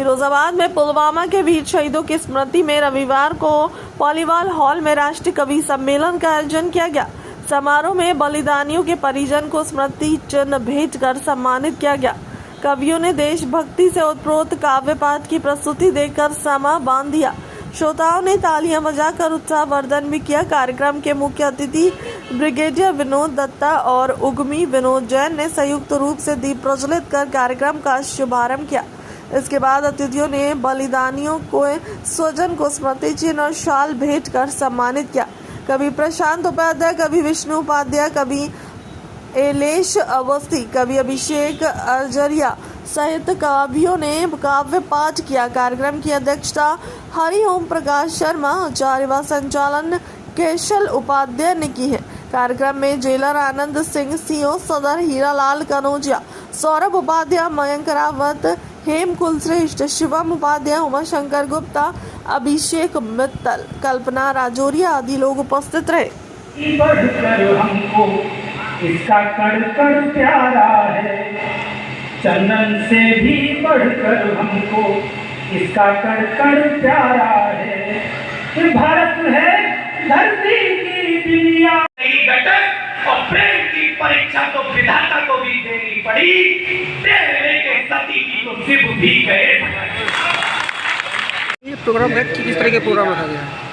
फिरोजाबाद में पुलवामा के वीर शहीदों की स्मृति में रविवार को पॉलीवाल हॉल में राष्ट्रीय कवि सम्मेलन का आयोजन किया गया। समारोह में बलिदानियों के परिजन को स्मृति चिन्ह भेंट कर सम्मानित किया गया। कवियों ने देशभक्ति से ओतप्रोत काव्य पाठ की प्रस्तुति देकर समा बांध दिया। श्रोताओं ने तालियां बजाकर उत्साहवर्धन भी किया। कार्यक्रम के मुख्य अतिथि ब्रिगेडियर विनोद दत्ता और उद्यमी विनोद जैन ने संयुक्त रूप से दीप प्रज्वलित कर कार्यक्रम का शुभारंभ किया। इसके बाद अतिथियों ने बलिदानियों को स्वजन को स्मृति चिन्ह और शाल भेंट कर सम्मानित किया। कवि प्रशांत उपाध्याय, कवि विष्णु उपाध्याय, कवि एलेश अवस्थी, कवि अभिषेक अर्जरिया सहित कवियों ने काव्य पाठ किया। कार्यक्रम की अध्यक्षता हरि ओम प्रकाश शर्मा, आचार्य व संचालन केशल उपाध्याय ने की है। कार्यक्रम में जेलर आनंद सिंह, सीओ सदर हीरालाल कनौजिया, सौरभ उपाध्याय, मयंक रावत, हेम कुलश्रेष्ठ, शिवम उपाध्याय, उमाशंकर गुप्ता, अभिषेक मित्तल, कल्पना राजौरिया आदि लोग उपस्थित रहे। हमको इसका कण कण प्यारा है, चंदन से भी बढ़कर हमको इसका कण कण प्यारा है। कि भारत है धरती की दुनिया, घटक और प्रेम की परीक्षा तो विधाता को भी देनी पड़ी। तेरे के सती की तो शिव भी गए। ये प्रोग्राम है किस तरह के प्रोग्राम रखा गया है?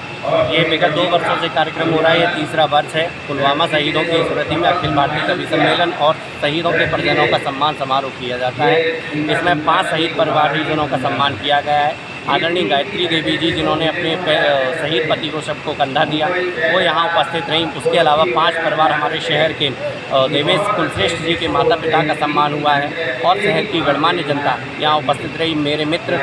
ये विगत 2 वर्षों से कार्यक्रम हो रहा है। ये तीसरा वर्ष है। पुलवामा शहीदों की स्मृति में अखिल भारतीय कवि सम्मेलन और शहीदों के परिजनों का सम्मान समारोह किया जाता है। इसमें 5 शहीद परिवारजनों का सम्मान किया गया है। आदरणीय गायत्री देवी जी, जिन्होंने अपने शहीद पति को सबको कंधा दिया, वो यहाँ उपस्थित रहीं। उसके अलावा 5 परिवार हमारे शहर के देवेश कुलश्रेष्ठ जी के माता पिता का सम्मान हुआ है और शहर की गणमान्य जनता यहाँ उपस्थित रही। मेरे मित्र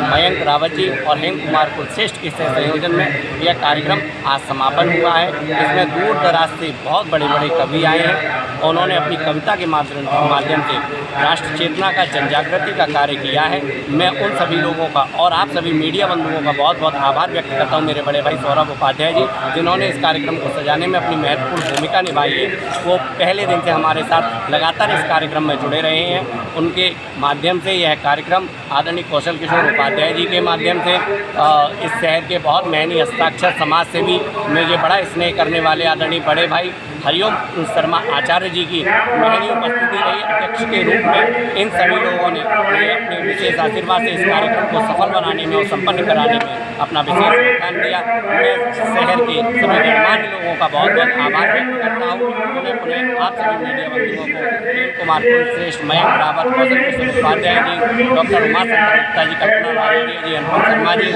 मयंक रावत जी और हेम कुमार कुलश्रेष्ठ के संयोजन में यह कार्यक्रम आज समापन हुआ है। इसमें दूर दराज से बहुत बड़े बड़े कवि आए हैं। उन्होंने अपनी कविता के माध्यम से राष्ट्र चेतना का, जनजागृति का कार्य किया है। मैं उन सभी लोगों का और आप सभी मीडिया बंधुओं का बहुत बहुत आभार व्यक्त करता हूं। मेरे बड़े भाई सौरभ उपाध्याय जी, जिन्होंने इस कार्यक्रम को सजाने में अपनी महत्वपूर्ण भूमिका निभाई है, वो पहले दिन से हमारे साथ लगातार इस कार्यक्रम में जुड़े रहे हैं। उनके माध्यम से यह कार्यक्रम आदरणीय कौशल किशोर उपाध्याय जी के माध्यम से इस शहर के बहुत मेहनती हस्ताक्षर समाज से भी मुझे बड़ा स्नेह करने वाले आदरणीय बड़े भाई हरिओम शर्मा आचार्य जी की मेहनती उपस्थिति रही अध्यक्ष के रूप में। इन सभी लोगों ने अपने विशेष आशीर्वाद से इस कार्यक्रम को सफल बनाने में और संपन्न कराने में अपना विशेष योगदान दिया। मैं शहर के सभी गणमान्य लोगों का बहुत बहुत आभार व्यक्त करता हूँ। पुनः आप सभी मीडिया बंधुओं को हेम कुमार कुलश्रेष्ठ, मयंक रावत, कौशल किशोर उपाध्याय जी, डॉक्टर उमाशंकर गुप्ता जी, कल्पना राजौरिया जी, अनुपम शर्मा जी,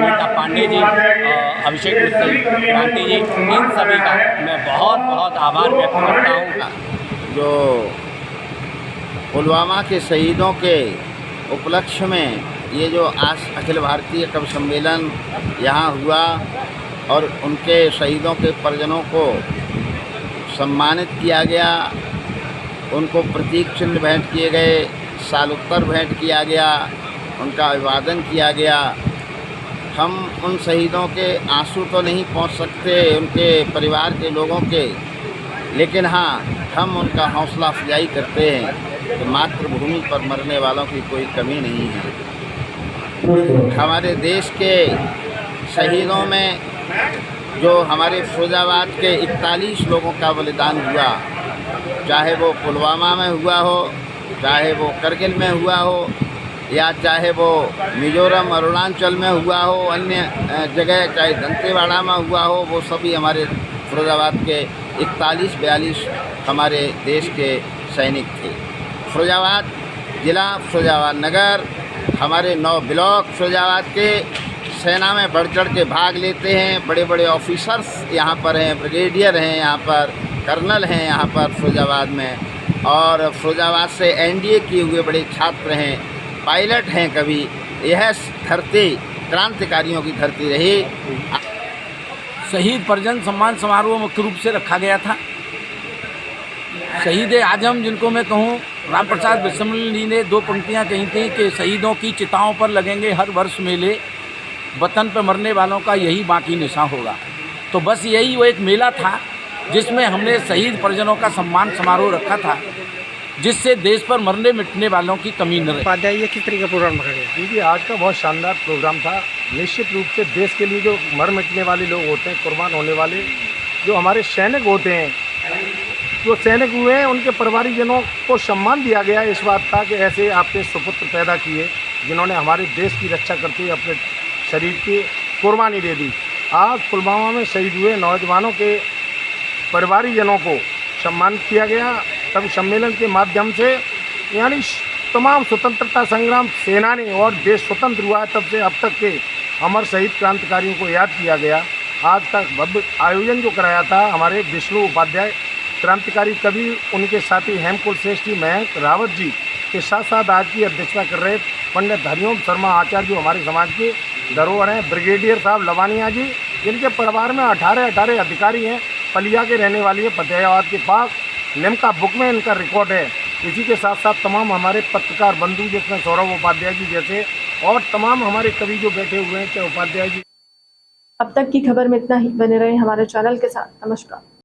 नीता पांडे जी, अभिषेक मित्तल, क्रांति जी, इन सभी का मैं बहुत बहुत आभार व्यक्त करता हूँ। जो पुलवामा के शहीदों के उपलक्ष्य में ये जो आज अखिल भारतीय कवि सम्मेलन यहाँ हुआ और उनके शहीदों के परिजनों को सम्मानित किया गया, उनको प्रतीक चिन्ह भेंट किए गए, सालोत्तर भेंट किया गया, उनका अभिवादन किया गया। हम उन शहीदों के आंसू तो नहीं पहुंच सकते उनके परिवार के लोगों के, लेकिन हाँ, हम उनका हौसला अफजाई करते हैं कि मातृभूमि पर मरने वालों की कोई कमी नहीं है। हमारे देश के शहीदों में जो हमारे फिरोजाबाद के 41 लोगों का बलिदान हुआ, चाहे वो पुलवामा में हुआ हो, चाहे वो करगिल में हुआ हो, या चाहे वो मिजोरम अरुणाचल में हुआ हो, अन्य जगह चाहे दंतेवाड़ा में हुआ हो, वो सभी हमारे फिरोजाबाद के 41-42 हमारे देश के सैनिक थे। फिरोजाबाद ज़िला, फिरोजाबाद नगर, हमारे 9 ब्लॉक फिरोजाबाद के सेना में बढ़ चढ़ के भाग लेते हैं। बड़े बड़े ऑफिसर्स यहाँ पर हैं, ब्रिगेडियर हैं यहाँ पर, कर्नल हैं यहाँ पर फिरोजाबाद में, और फिरोजाबाद से एनडीए किए हुए बड़े छात्र हैं, पायलट हैं कभी। यह धरती क्रांतिकारियों की धरती रही। शहीद परिजन सम्मान समारोह मुख्य रूप से रखा गया था। शहीद आजम, जिनको मैं कहूँ, राम प्रसाद बिस्मिल जी ने 2 पंक्तियाँ कही थी कि शहीदों की चिताओं पर लगेंगे हर वर्ष मेले, वतन पर मरने वालों का यही बाकी निशान होगा। तो बस यही वो एक मेला था जिसमें हमने शहीद परिजनों का सम्मान समारोह रखा था। जिससे देश पर मरने मिटने वालों की कमी न रहे। उपाध्याय ये किस तरीके का प्रोग्राम रखा गया? देखिए, आज का बहुत शानदार प्रोग्राम था। निश्चित रूप से देश के लिए जो मर मिटने वाले लोग होते हैं, कुर्बान होने वाले जो हमारे सैनिक होते हैं, जो सैनिक हुए हैं, उनके परिवारजनों को सम्मान दिया गया इस बात का कि ऐसे आपके सुपुत्र पैदा किए जिन्होंने हमारे देश की रक्षा करते हुए अपने शरीर की कुर्बानी दे दी। आज पुलवामा में शहीद हुए नौजवानों के परिवारजनों को सम्मानित किया गया। कवि सम्मेलन के माध्यम से यानी तमाम स्वतंत्रता संग्राम सेनानी और देश स्वतंत्र हुआ तब से अब तक के अमर शहीद क्रांतिकारियों को याद किया गया। आज का भव्य आयोजन जो कराया था हमारे विष्णु उपाध्याय क्रांतिकारी कवि, उनके साथी हेमकुल श्रेष्ठ जी, मयंक रावत जी के साथ साथ आज की अध्यक्षता कर रहे पंडित हरिओम शर्मा आचार्य जो हमारे समाज के धरोहर हैं, ब्रिगेडियर साहब लवानिया जी जिनके परिवार में 18 अधिकारी हैं, पलिया के रहने वाली है, फतेहाबाद के पास, लिम्का बुक में इनका रिकॉर्ड है। इसी के साथ साथ तमाम हमारे पत्रकार बंधु जिसमें सौरभ उपाध्याय जी जैसे और तमाम हमारे कवि जो बैठे हुए हैं, चाहे उपाध्याय जी। अब तक की खबर में इतना ही। बने रहे हमारे चैनल के साथ। नमस्कार।